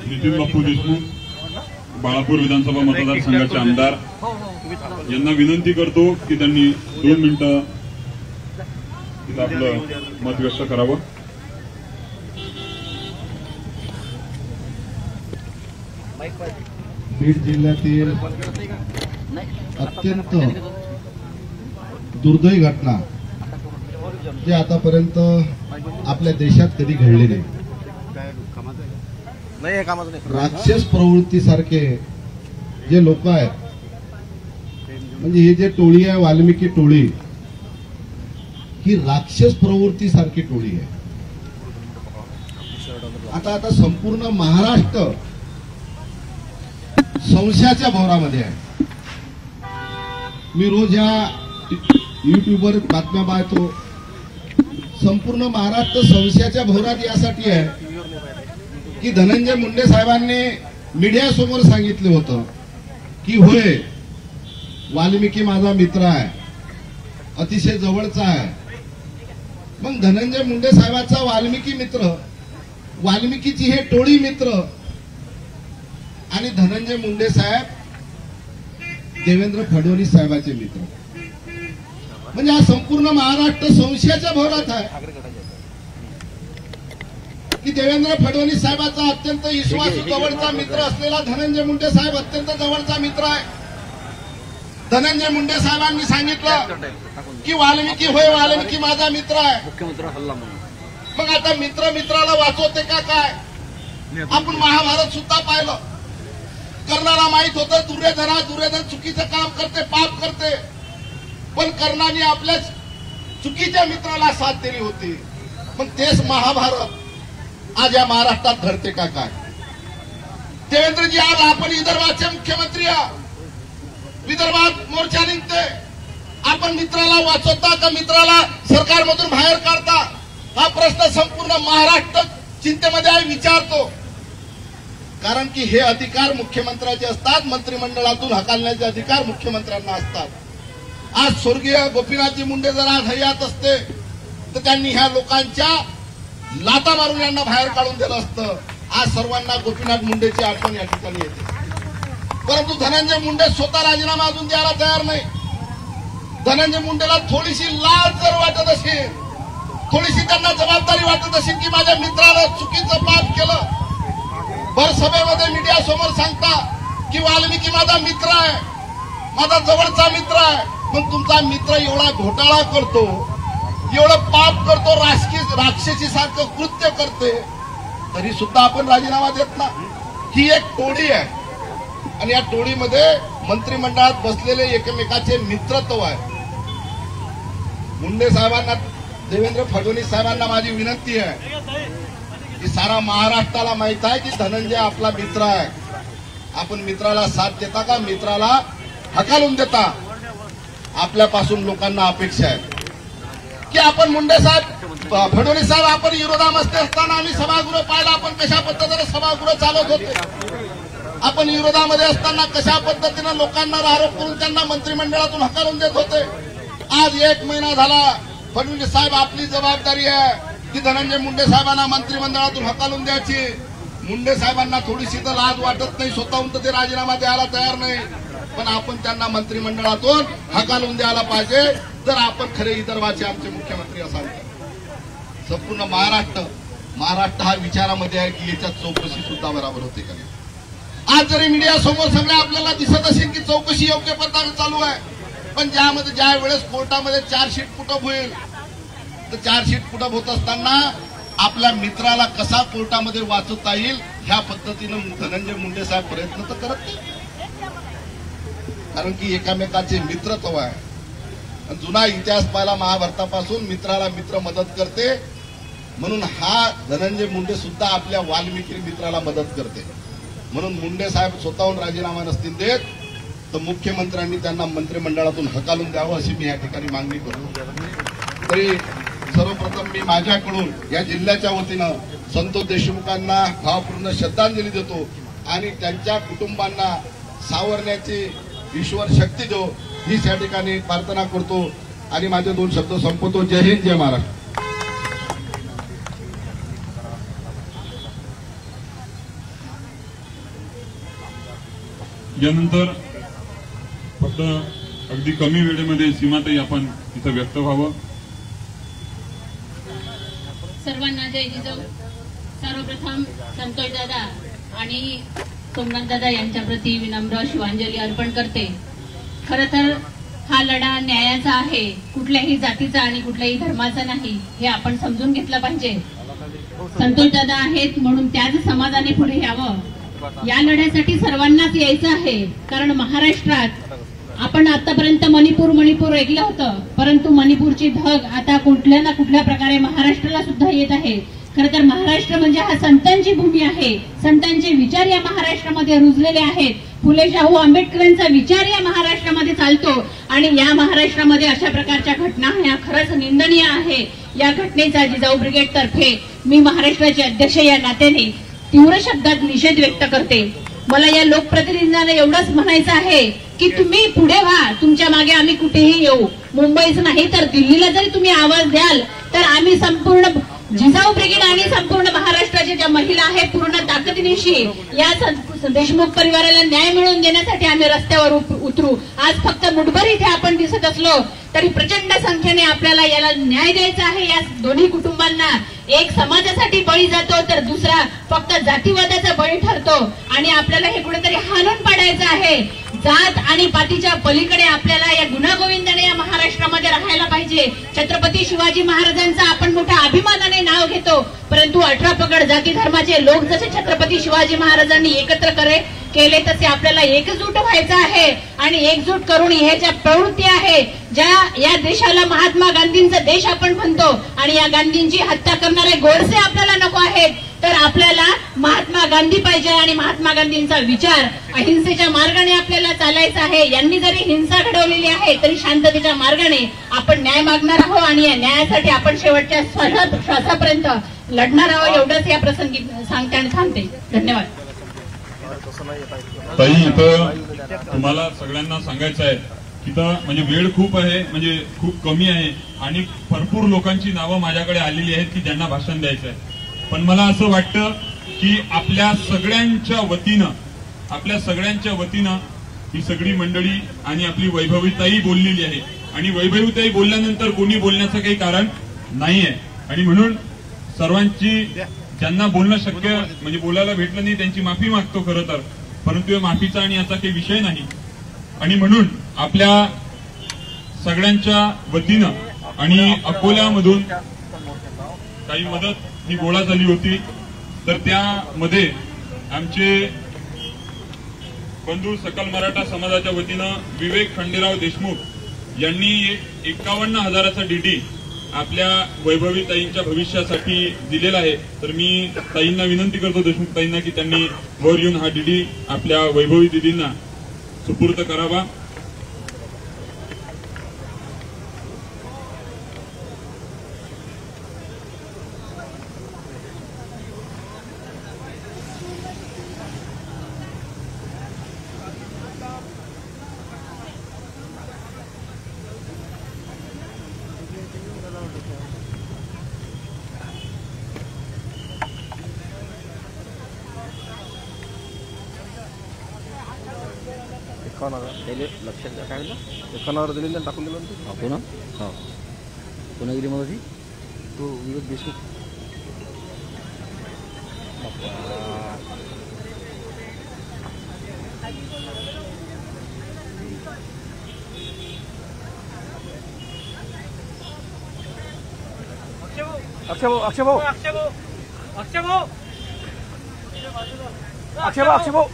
नितीन बापू देशमुख बाळापूर विधानसभा मतदारसंघाचे आमदार यांना विनंती करतो की त्यांनी 2 मिनिटं आपलं मत व्यक्त करावं। बीड जिल्ह्यातील अत्यंत दुर्दैवी घटना जे आतापर्यंत आपल्या देशात कधी घडली नाही। राक्षस प्रवृत्तीसारखे जे लोक आहेत, म्हणजे ही जे टोळी आहे वाल्मिकी टोळी, ही राक्षस प्रवृत्तीसारखी टोळी आहे। आता संपूर्ण महाराष्ट्र संशयाच्या भोवरामध्ये आहे। मी रोज या युट्यूबवर बातम्या पाहतो, संपूर्ण महाराष्ट्र संशयाच्या भोवरात यासाठी आहे की धनंजय मुंडे साहेबांनी मीडिया समोर सांगितले होतं की होय वाल्मिकी माझा मित्र आहे, अतिशय जवळचा आहे। मग धनंजय मुंडे साहेबांचा वाल्मिकी मित्र, वाल्मिकीची हे टोळी मित्र आणि धनंजय मुंडे साहेब देवेंद्र फडणवीस साहेबांचे मित्र, म्हणजे हा संपूर्ण महाराष्ट्र संशयाच्या भोवरात आहे की देवेंद्र फडणवीस साहेबांचा अत्यंत विश्वासू जवळचा मित्र असलेला धनंजय मुंडे साहेब अत्यंत जवळचा मित्र आहे। धनंजय मुंडे साहेबांनी सांगितलं की वाल्मिकी होय वाल्मिकी माझा मित्र आहे। मुख्यमंत्री हल्ला म्हणून मग आता मित्र मित्राला वाचवते का काय? आपण महाभारत सुद्धा पाहिलं, कर्णाला माहित होतं दुर्योधन चुकीचं काम करते, पाप करते, पण कर्णाने आपल्या चुकीच्या मित्राला साथ दिली होती। पण तेच महाभारत आज या महाराष्ट्रात घडते का काय? देवेंद्रजी आज आपण विदर्भाचे मुख्यमंत्री आहात, विदर्भात मोर्चा निघते, आपण मित्राला वाचवता का मित्राला सरकारमधून बाहेर काढता? हा प्रश्न संपूर्ण महाराष्ट्र चिंतेमध्ये आहे, विचारतो। कारण की हे अधिकार मुख्यमंत्र्याचे असतात, मंत्रिमंडळातून हकलण्याचे अधिकार मुख्यमंत्र्यांना असतात। आज स्वर्गीय गोपीनाथजी मुंडे जर आज हयात असते तर त्यांनी ह्या लोकांच्या लाता मारून यांना बाहेर काढून दिलं असतं। आज सर्वांना गोपीनाथ मुंडेची आठवण या ठिकाणी येते, परंतु धनंजय मुंडे स्वतः राजीनामा अजून द्यायला तयार नाही। धनंजय मुंडेला थोडीशी लाज जर वाटत असेल, थोडीशी त्यांना जबाबदारी वाटत असेल की माझ्या मित्राला चुकीचं पाप केलं, भर सभेमध्ये मीडिया समोर सांगता की वाल्मिकी माझा मित्र आहे, माझा जवळचा मित्र आहे, पण तुमचा मित्र एवढा घोटाळा करतो, एवढं पाप करतो, राक्षसी सारखं कृत्य करते, तरी सुद्धा आपण राजीनामा देत ना। ही एक टोळी आहे आणि या टोळीमध्ये मंत्रिमंडळात बसलेले एकमेकाचे मित्रत्व आहे। मुंडे साहेबांना, देवेंद्र फडणवीस साहेबांना माझी विनंती आहे की सारा महाराष्ट्राला माहित आहे की धनंजय आपला मित्र आहे, आपण मित्राला साथ देता का मित्राला हकालून देता? आपल्यापासून लोकांना अपेक्षा आहे की आपण मुंडे साहेब, फडणवीस साहेब, आपण विरोधामध्ये असताना आम्ही सभागृह पाहिलं, आपण कशा पद्धतीने सभागृह चालवत होते, आपण विरोधामध्ये असताना कशा पद्धतीने लोकांना आरोप करून त्यांना मंत्रिमंडळातून हकालून देत होते। आज 1 महिना झाला, फडणवीस साहेब आपली जबाबदारी आहे की धनंजय मुंडे साहेबांना मंत्रिमंडळातून हकालून द्यायची। मुंडे साहेबांना थोडीशी तर लाज वाटत नाही, स्वतःहून तर ते राजीनामा द्यायला तयार नाही, पण आपण त्यांना मंत्रिमंडळातून हकालून द्यायला पाहिजे जर आपण खरे विदर्भाचे आमचे मुख्यमंत्री असाल तर। संपूर्ण महाराष्ट्र हा विचारामध्ये आहे की याच्यात चौकशी सुद्धा बरोबर होते का नाही। आज जरी मीडिया समोर सगळं आपल्याला दिसत असेल की चौकशी योग्य पद्धतीने चालू आहे, पण ज्या वेळेस कोर्टामध्ये चार्जशीट पुटअप होईल तर चार्जशीट पुटअप होत असताना आपल्या मित्राला कसा कोर्टामध्ये वाचवता येईल ह्या पद्धतीने धनंजय मुंडे साहेब प्रयत्न तर करत नाही, कारण की एकमेकाचे मित्रत्व आहे। जुना इतिहास पाहिला महाभारतापासून, मित्राला मित्र मदत करते, म्हणून हा धनंजय मुंडे सुद्धा आपल्या वाल्मिकी मित्राला मदत करते। म्हणून मुंडे साहेब स्वतःहून राजीनामा नसतील देत तर मुख्यमंत्र्यांनी त्यांना मंत्रिमंडळातून हकालून द्यावं अशी मी या ठिकाणी मागणी करतो। तरी सर्वप्रथम मी माझ्याकडून या जिल्ह्याच्या वतीनं संतोष देशमुखांना भावपूर्ण श्रद्धांजली देतो आणि त्यांच्या कुटुंबांना सावरण्याची ईश्वर शक्ती देव हीच या ठिकाणी प्रार्थना करतो आणि माझे 2 शब्द संपवतो. जय हिंद, जय महाराष्ट्र. यानंतर फक्त अगदी कमी वेळेमध्ये सीमाताई आपण इथं व्यक्त व्हावं. सर्वांना जय जिजाऊ. सर्वप्रथम संतोष दादा आणि सोमनाथ दादा यांच्या प्रती विनम्र शिवांजली अर्पण करते. खरं तर हा लढा न्यायाचा आहे, कुठल्याही जातीचा आणि कुठल्याही धर्माचा नाही, हे आपण समजून घेतलं पाहिजे. संतोष दादा आहेत म्हणून त्याच समाजाने पुढे यावं. या लढ्यासाठी सर्वांनाच यायचं आहे, कारण महाराष्ट्रात आपण आतापर्यंत मणिपूर ऐकलं होतं, परंतु मणिपूरची धग आता कुठल्या ना कुठल्या प्रकारे महाराष्ट्राला सुद्धा येत आहे. खरं तर महाराष्ट्र म्हणजे हा संतांची भूमी आहे. संतांचे विचार या महाराष्ट्रामध्ये रुजलेले आहेत. फुले शाहू आंबेडकरांचा विचार या महाराष्ट्रामध्ये चालतो आणि या महाराष्ट्रामध्ये अशा प्रकारच्या घटना ह्या खरंच निंदनीय आहे. या घटनेचा जिजाऊ ब्रिगेड तर्फे मी महाराष्ट्राचे अध्यक्ष या नात्याने तीव्र शब्दात निषेध व्यक्त करते. मला या लोकप्रतिनिधींना एवढंच म्हणायचं आहे की तुम्ही पुढे व्हा, तुमच्या मागे आम्ही कुठेही येऊ. मुंबईच नाही तर दिल्लीला जरी तुम्ही आवाज द्याल तर आम्ही संपूर्ण जिजाऊ ब्रिगेड आणि संपूर्ण महाराष्ट्राच्या ज्या महिला आहेत पूर्ण ताकदीनिशी या देशमुख परिवाराला न्याय मिळवून देण्यासाठी आम्ही रस्त्यावर उतरू. आज फक्त मुठभर इथे आपण दिसत असलो तरी प्रचंड संख्येने आपल्याला याला न्याय द्यायचा आहे. या दोन्ही कुटुंबांना एक समाजासाठी बळी जातो तर दुसरा फक्त जातीवादाचा बळी ठरतो आणि आपल्याला हे कुठेतरी हाणून पाडायचं आहे. जात आणि पातीच्या पलीकडे आपल्याला या गुण्यागोविंदाने या महाराष्ट्रामध्ये राहायला पाहिजे. छत्रपती शिवाजी महाराजांचा आपण मोठ्या अभिमानाने नाव घेतो, परंतु 18 पगड जाती धर्माचे लोक जसे छत्रपती शिवाजी महाराजांनी एकत्र केले तसे आपल्याला एकजूट व्हायचं आहे आणि एकजूट करून ह्या ज्या प्रवृत्ती आहे, ज्या या देशाला महात्मा गांधींचा देश आपण म्हणतो आणि या गांधींची हत्या करणारे गोडसे आपल्याला नको आहेत, तर आपल्याला महात्मा गांधी पाहिजे आणि महात्मा गांधींचा विचार अहिंसेच्या मार्गाने आपल्याला चालायचा आहे. यांनी जरी हिंसा घडवलेली आहे तरी शांततेच्या मार्गाने आपण न्याय मागणार आहोत आणि या न्यायासाठी आपण शेवटच्या श्वासापर्यंत लढणार आहोत. एवढंच या प्रसंगी सांगते आणि थांबते. धन्यवाद. ताई, इथं तुम्हाला सगळ्यांना सांगायचं आहे की म्हणजे वेळ खूप आहे, म्हणजे खूप कमी आहे आणि भरपूर लोकांची नावं माझ्याकडे आलेली आहेत की ज्यांना भाषण द्यायचं आहे. पण मला असं वाटतं की आपल्या सगळ्यांच्या वतीनं ही सगळी मंडळी आणि आपली वैभवीताई बोललेली आहे आणि वैभवीताई बोलल्यानंतर कोणी बोलण्याचं काही कारण नाहीये आणि म्हणून सर्वांची ज्यांना बोलणं शक्य म्हणजे बोलायला भेटलं नाही त्यांची माफी मागतो खरं तर, परंतु या माफीचा आणि याचा काही विषय नाही. आणि म्हणून आपल्या सगळ्यांच्या वतीनं आणि अकोल्यामधून काही मदत ही गोळा झाली होती, तर त्यामध्ये आमचे बंधू सकल मराठा समाजाच्या वतीनं विवेक खंडेराव देशमुख यांनी 51,000चा डीडी आपल्या वैभवी ताईंच्या भविष्यासाठी दिलेला आहे. तर मी ताईंना विनंती करतो, देशमुख ताईंना, की त्यांनी वर येऊन हा डीडी आपल्या वैभवी दिदींना सुपूर्द करावा. लक्षात घ्या. काय एकानावर दिली टाकून दिलं पुन्हा. हो, पुन्हा गेली मग तो विवेक देशमुख. अक्षय भाऊ